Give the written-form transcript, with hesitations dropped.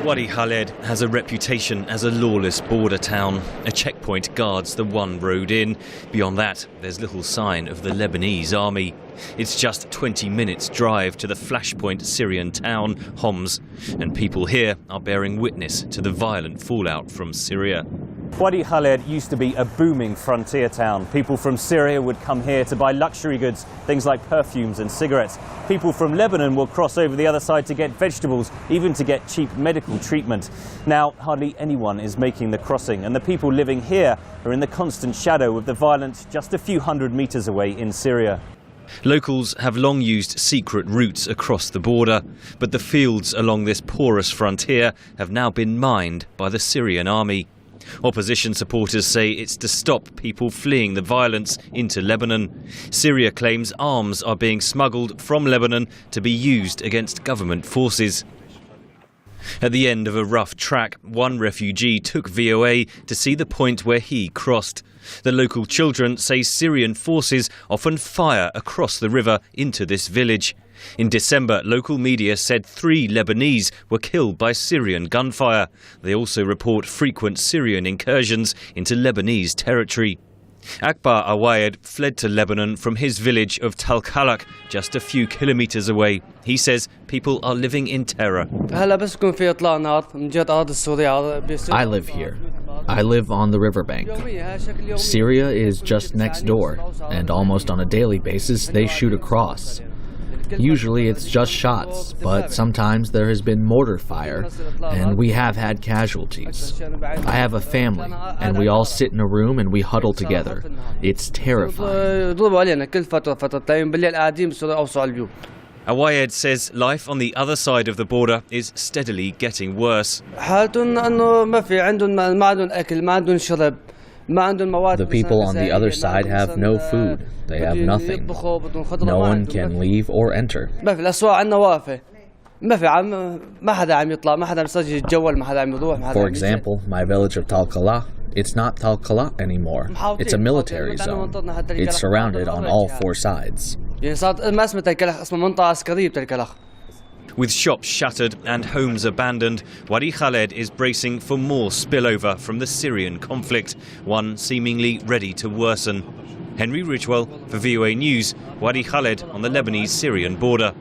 Wadi Khaled has a reputation as a lawless border town. A checkpoint guards the one road in. Beyond that, there's little sign of the Lebanese army. It's just 20 minutes drive to the flashpoint Syrian town, Homs, and people here are bearing witness to the violent fallout from Syria. Wadi Khaled used to be a booming frontier town. People from Syria would come here to buy luxury goods, things like perfumes and cigarettes. People from Lebanon will cross over the other side to get vegetables, even to get cheap medical treatment. Now, hardly anyone is making the crossing, and the people living here are in the constant shadow of the violence just a few hundred meters away in Syria. Locals have long used secret routes across the border, but the fields along this porous frontier have now been mined by the Syrian army. Opposition supporters say it's to stop people fleeing the violence into Lebanon. Syria claims arms are being smuggled from Lebanon to be used against government forces. At the end of a rough track, one refugee took VOA to see the point where he crossed. The local children say Syrian forces often fire across the river into this village. In December, local media said 3 Lebanese were killed by Syrian gunfire. They also report frequent Syrian incursions into Lebanese territory. Akbar Awayed fled to Lebanon from his village of Talkalak, just a few kilometers away. He says people are living in terror. I live here. I live on the riverbank. Syria is just next door, and almost on a daily basis they shoot across. Usually it's just shots, but sometimes there has been mortar fire, and we have had casualties. I have a family, and we all sit in a room and we huddle together. It's terrifying. Awayed says life on the other side of the border is steadily getting worse. The people on the other side have no food. They have nothing. No one can leave or enter. For example, my village of Talkala, it's not Talkala anymore. It's a military zone. It's surrounded on all 4 sides. With shops shuttered and homes abandoned, Wadi Khaled is bracing for more spillover from the Syrian conflict, one seemingly ready to worsen. Henry Ridgwell for VOA News, Wadi Khaled on the Lebanese-Syrian border.